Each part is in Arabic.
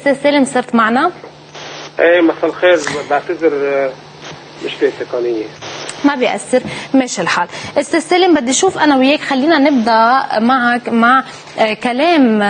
استاذ سالم صرت معنا؟ ايه مساء الخير، بعتذر مشكلة تقنية. ما بيأثر، ماشي الحال. استاذ سالم بدي اشوف انا وياك، خلينا نبدا معك مع كلام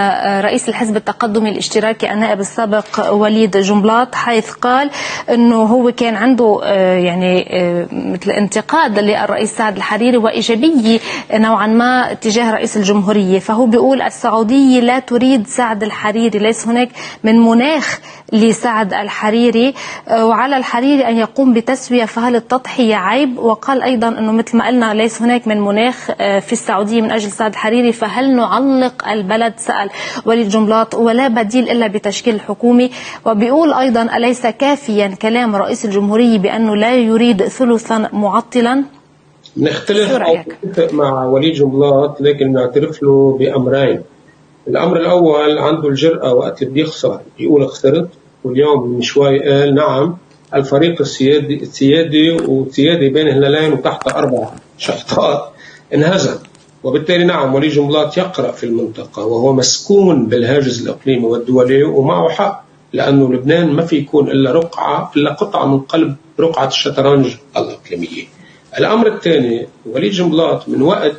رئيس الحزب التقدمي الاشتراكي النائب السابق وليد جنبلاط، حيث قال انه هو كان عنده يعني مثل انتقاد للرئيس سعد الحريري وايجابيه نوعا ما تجاه رئيس الجمهوريه، فهو بيقول السعوديه لا تريد سعد الحريري، ليس هناك من مناخ لسعد الحريري، وعلى الحريري ان يقوم بتسويه، فهل التضحيه عيب؟ وقال ايضا انه مثل ما قلنا ليس هناك من مناخ في السعوديه من اجل سعد الحريري، فهل نعلق البلد؟ سأل وليد جنبلاط، ولا بديل الا بتشكيل الحكومه. وبيقول ايضا اليس كافيا كلام رئيس الجمهوريه بانه لا يريد ثلثا معطلا؟ نختلف او نتفق مع وليد جنبلاط، لكن نعترف له بامرين. الامر الاول، عنده الجرأه وقت اللي بيخسر يقول خسرت، واليوم من شوي قال نعم الفريق السيادي والسيادي بين هلالين وتحت 4 شحطات انهزم. وبالتالي نعم وليد جنبلاط يقرأ في المنطقة وهو مسكون بالهاجس الإقليمي والدولي، ومعه حق، لأنه لبنان ما في يكون إلا قطعة من قلب رقعة الشطرنج الإقليمية. الأمر الثاني، وليد جنبلاط من وقت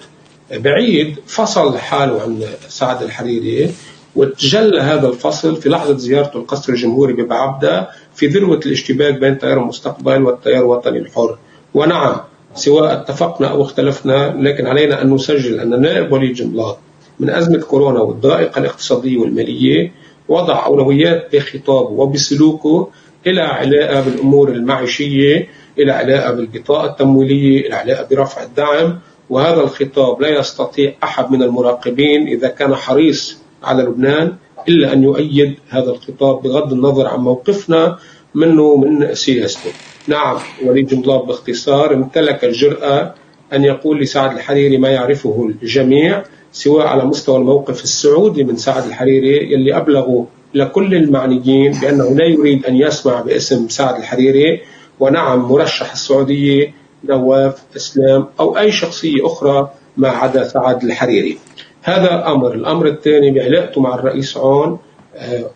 بعيد فصل حاله عن سعد الحريري، وتجلى هذا الفصل في لحظة زيارته القصر الجمهوري ببعبدة في ذروة الاشتباك بين تيار المستقبل والتيار الوطني الحر. ونعم سواء اتفقنا أو اختلفنا، لكن علينا أن نسجل أن النائب وليد جنبلاط من أزمة كورونا والضائقة الاقتصادية والمالية وضع أولويات بخطابه وبسلوكه إلى علاقة بالأمور المعيشية، إلى علاقة بالبطاقة التمويلية، إلى علاقة برفع الدعم. وهذا الخطاب لا يستطيع أحد من المراقبين إذا كان حريص على لبنان إلا أن يؤيد هذا الخطاب بغض النظر عن موقفنا منه من سياسته. نعم وليد جنبلاط باختصار امتلك الجرأة أن يقول لسعد الحريري ما يعرفه الجميع، سواء على مستوى الموقف السعودي من سعد الحريري يلي أبلغوا لكل المعنيين بأنه لا يريد أن يسمع باسم سعد الحريري، ونعم مرشح السعودية نواف إسلام أو أي شخصية أخرى ما عدا سعد الحريري. هذا أمر. الأمر الثاني بعلاقته مع الرئيس عون،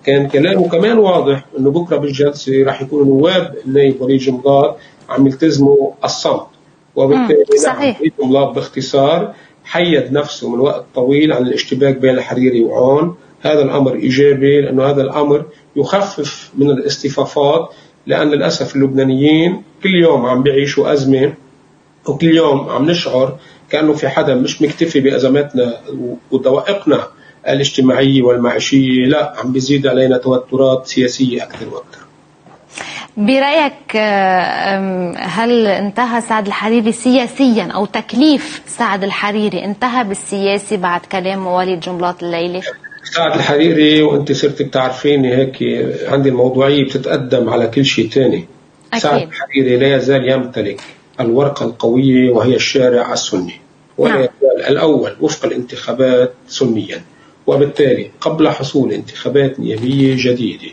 كان كلامه كمان واضح أنه بكرة بالجلسة راح يكونوا نواب النائب وليد جنبلاط عم يلتزموا الصمت. وبالتالي وليد جنبلاط باختصار حيد نفسه من وقت طويل عن الاشتباك بين الحريري وعون. هذا الأمر إيجابي، لأنه هذا الأمر يخفف من الاصطفافات، لأن للأسف اللبنانيين كل يوم عم بيعيشوا أزمة، وكل يوم عم نشعر كأنه في حدا مش مكتفي بأزماتنا ودوائقنا الاجتماعية والمعيشية، لا عم بيزيد علينا توترات سياسية أكثر وأكثر. برأيك هل انتهى سعد الحريري سياسيا، أو تكليف سعد الحريري انتهى بالسياسي بعد كلام وليد جنبلاط الليلة؟ سعد الحريري، وانت صرت بتعرفيني هيك عندي الموضوعية بتتقدم على كل شيء تاني. سعد الحريري لا يزال يمتلك الورقة القوية وهي الشارع السني، ولا يزال الأول وفق الانتخابات سنيا، وبالتالي قبل حصول انتخابات نيابية جديدة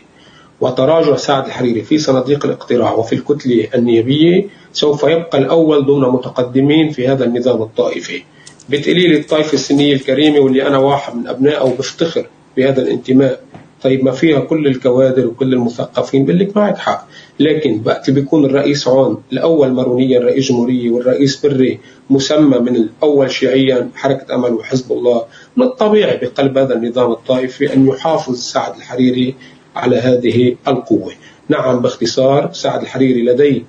وتراجع سعد الحريري في صناديق الاقتراع وفي الكتلة النيابية سوف يبقى الأول ضمن متقدمين في هذا النظام الطائفي. بتقليل الطائفة السنية الكريمة واللي أنا واحد من أبنائه وبفتخر بهذا الانتماء، طيب ما فيها كل الكوادر وكل المثقفين، بقول لك معك حق، لكن وقت اللي بيكون الرئيس عون الأول مرونيا رئيس جمهورية والرئيس بري مسمى من الأول شيعيا حركة أمل وحزب الله، من الطبيعي بقلب هذا النظام الطائفي أن يحافظ سعد الحريري على هذه القوة. نعم باختصار سعد الحريري لديه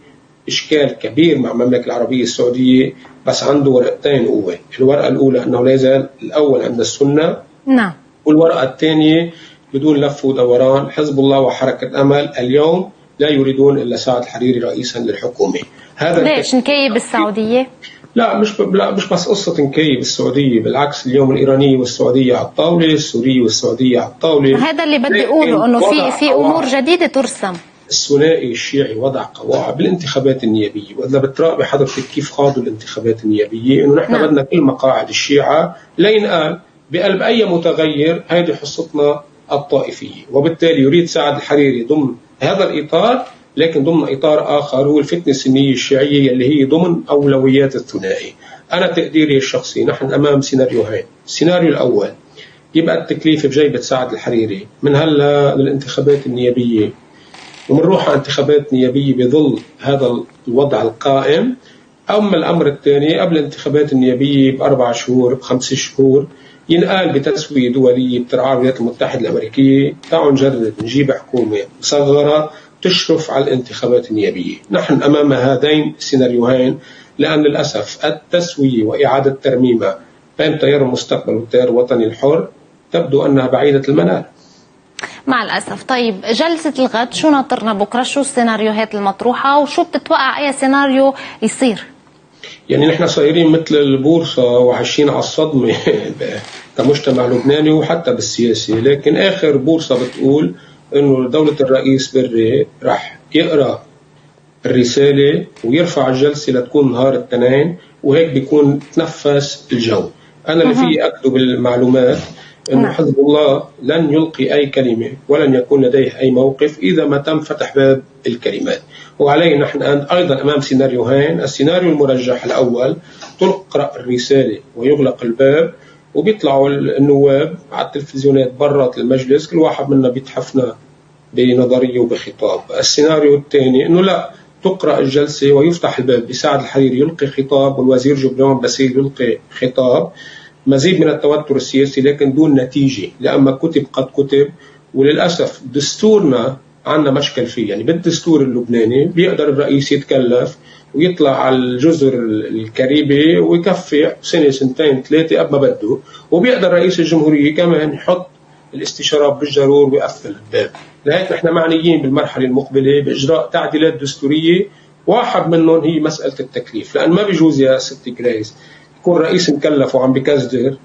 إشكال كبير مع المملكة العربية السعودية، بس عنده ورقتين قوة. الورقة الأولى أنه لا يزال الأول عند السنة، نعم، والورقة الثانية بدون لف ودوران حزب الله وحركة أمل اليوم لا يريدون إلا سعد الحريري رئيسا للحكومة. هذا ليش نكيب بالسعودية؟ لا مش بس قصة نكيب بالسعودية، بالعكس اليوم الإيرانية والسعودية على الطاولة، السورية والسعودية على الطاولة. هذا اللي بدي أقوله، أنه في أمور جديدة ترسم. الثنائي الشيعي وضع قواعد بالانتخابات النيابية، وإذا بتراقبي حضرتك كيف خاضوا الانتخابات النيابية، إنه نحن بدنا كل مقاعد الشيعة لينقال بقلب أي متغير، هذه حصتنا الطائفية. وبالتالي يريد سعد الحريري ضمن هذا الإطار، لكن ضمن إطار آخر هو الفتنة السنية الشيعية اللي هي ضمن أولويات الثنائي. أنا تقديري الشخصي نحن أمام سيناريوهين. السيناريو الأول يبقى التكليف بجيبة سعد الحريري من هلا للانتخابات النيابية، ومنروح على انتخابات نيابية بظل هذا الوضع القائم. أما الأمر الثاني قبل الانتخابات النيابية ب4 شهور ب5 شهور ينقال بتسوية دولية بترعاها الولايات المتحدة الأمريكية، تعالوا نجرب نجيب حكومة مصغرة تشرف على الانتخابات النيابية. نحن أمام هذين السيناريوهين، لأن للأسف التسوية وإعادة ترميمها بين تيار المستقبل والتيار الوطني الحر تبدو أنها بعيدة المنال مع الأسف. طيب جلسة الغد شو ناطرنا بكرة؟ شو السيناريوهات المطروحة وشو بتتوقع أي سيناريو يصير؟ يعني نحن صايرين مثل البورصة وعايشين على الصدمة كمجتمع لبناني وحتى بالسياسة، لكن آخر بورصة بتقول إنه دولة الرئيس بري رح يقرأ الرسالة ويرفع الجلسة لتكون نهار الاثنين، وهيك بيكون تنفس الجو. أنا اللي فيه أكتب المعلومات أن حزب الله لن يلقي أي كلمة ولن يكون لديه أي موقف إذا ما تم فتح باب الكلمات. وعليه نحن أيضا أمام سيناريوهين. السيناريو المرجح الأول تقرأ الرسالة ويغلق الباب وبيطلعوا النواب على التلفزيونات برات المجلس، كل واحد منا بيتحفنا بنظرية وبخطاب. السيناريو الثاني أنه لا، تقرأ الجلسة ويفتح الباب بسعد الحريري يلقي خطاب والوزير جبران باسيل يلقي خطاب، مزيد من التوتر السياسي لكن دون نتيجة، لأما كتب قد كتب. وللأسف دستورنا عندنا مشكل فيه، يعني بالدستور اللبناني بيقدر الرئيس يتكلف ويطلع على الجزر الكاريبي ويكفي سنة سنتين 3 قبل ما بده، وبيقدر رئيس الجمهورية كمان يحط الاستشارات بالجرور ويقفل الباب. لهيك نحن معنيين بالمرحلة المقبلة بإجراء تعديلات دستورية، واحد منهم هي مسألة التكليف، لأن ما بيجوز يا ستي جريز يكون رئيس مكلف وعم بكزدر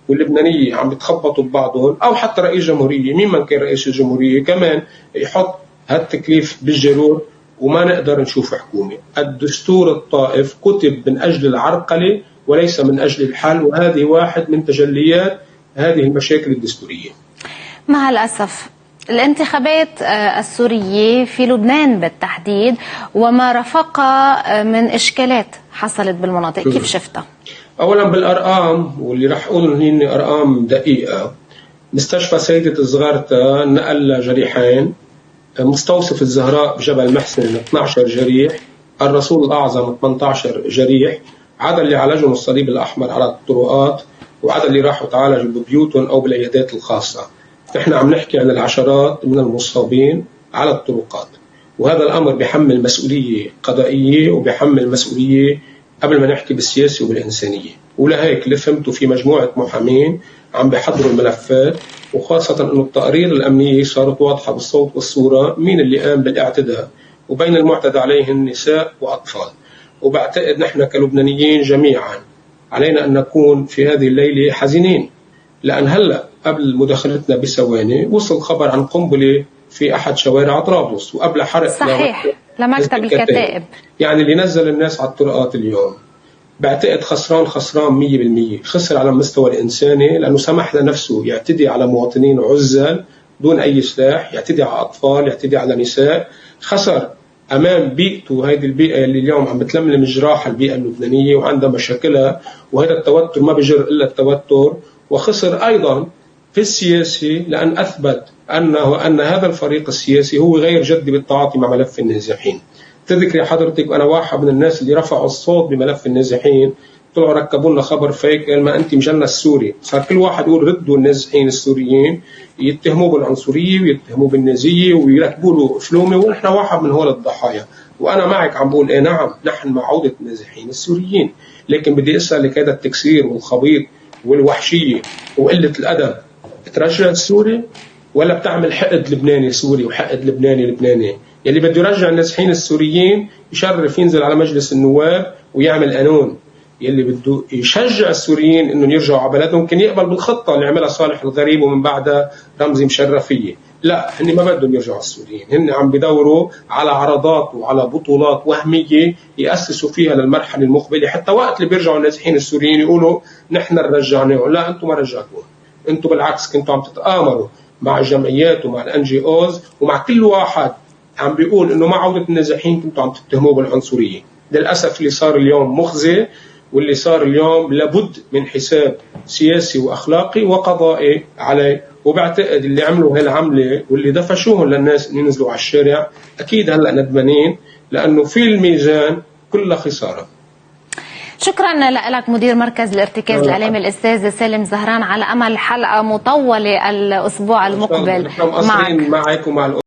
واللبنانية عم بتخبطوا ببعضهم، أو حتى رئيس جمهورية مين من كان رئيس الجمهورية كمان يحط هالتكليف بالجرور وما نقدر نشوف حكومة. الدستور الطائف كتب من أجل العرقلة وليس من أجل الحل، وهذه واحد من تجليات هذه المشاكل الدستورية. مع الأسف الانتخابات السورية في لبنان بالتحديد وما رافق من إشكالات حصلت بالمناطق، كيف شفتها؟ أولا بالأرقام، واللي رح أقول هن أرقام دقيقة. مستشفى سيدة الزغارتة نقل جريحين، مستوصف الزهراء بجبل محسن 12 جريح، الرسول الأعظم 18 جريح، عدا اللي عالجهم الصليب الأحمر على الطرقات وعدا اللي راحوا تعالجوا ببيوتهم أو بالعيادات الخاصة. نحن عم نحكي عن العشرات من المصابين على الطرقات، وهذا الأمر بيحمل مسؤولية قضائية وبيحمل مسؤولية قبل ما نحكي بالسياسة وبالإنسانية. ولهيك اللي فهمته في مجموعة محامين عم بيحضروا الملفات، وخاصة أنه التقارير الأمنية صارت واضحة بالصوت والصورة مين اللي قام بالاعتداء، وبين المعتدى عليهم نساء وأطفال. وبعتقد نحن كلبنانيين جميعا علينا أن نكون في هذه الليلة حزينين، لأن هلأ قبل مداخلتنا بثواني وصل خبر عن قنبلة في أحد شوارع طرابلس، وقبل حرق صحيح لمكتب الكتائب. يعني اللي نزل الناس على الطرقات اليوم بعتقد خسران 100%. خسر على المستوى الإنساني لأنه سمح لنفسه يعتدي على مواطنين عزل دون أي سلاح، يعتدي على أطفال، يعتدي على نساء. خسر أمام بيئته، هذه البيئة اللي اليوم عم بتلملم جراح البيئة اللبنانية وعندها مشاكلها، وهذا التوتر ما بيجر إلا التوتر. وخسر أيضا في السياسي لأن أثبت أن هذا الفريق السياسي هو غير جدي بالتعاطي مع ملف النازحين. تذكري حضرتك وأنا واحد من الناس اللي رفعوا الصوت بملف النازحين، طلعوا ركبوا لنا خبر فيك قال ما أنت مجنس سوري، صار كل واحد يقول ردوا النازحين السوريين، يتهموا بالعنصرية ويتهموا بالنازية ويركبوا له فلومة، ونحن واحد من هول الضحايا. وأنا معك عم بقول إيه نعم نحن مع عودة النازحين السوريين، لكن بدي أسألك هذا التكسير والخبيط والوحشية وقلة الأدب بترجع السوري ولا بتعمل حقد لبناني سوري وحقد لبناني؟ يلي بده يرجع النازحين السوريين يشرف ينزل على مجلس النواب ويعمل قانون. يلي بده يشجع السوريين انهم يرجعوا على بلدهم ممكن يقبل بالخطه اللي عملها صالح الغريب ومن بعدها رمزي مشرفيه. لا، هن ما بدهم يرجعوا السوريين، هن عم بدوروا على عرضات وعلى بطولات وهميه ياسسوا فيها للمرحله المقبله، حتى وقت اللي بيرجعوا النازحين السوريين يقولوا نحن رجعناهم. لا، انتم ما رجعتوهم، انتم بالعكس كنتوا عم تتآمروا مع الجمعيات ومع الNGOs ومع كل واحد عم بيقول انه مع عودة النازحين كنتوا عم تتهموه بالعنصرية. للأسف اللي صار اليوم مخزي، واللي صار اليوم لابد من حساب سياسي وأخلاقي وقضائي عليه. وبعتقد اللي عملوا هالعملة واللي دفشوهم للناس إن ينزلوا على الشارع أكيد هلأ ندمانين، لأنه في الميزان كلها خسارة. شكرا لك مدير مركز الارتكاز الإعلامي الأستاذ سالم زهران، على أمل حلقة مطولة الأسبوع المقبل معك ومع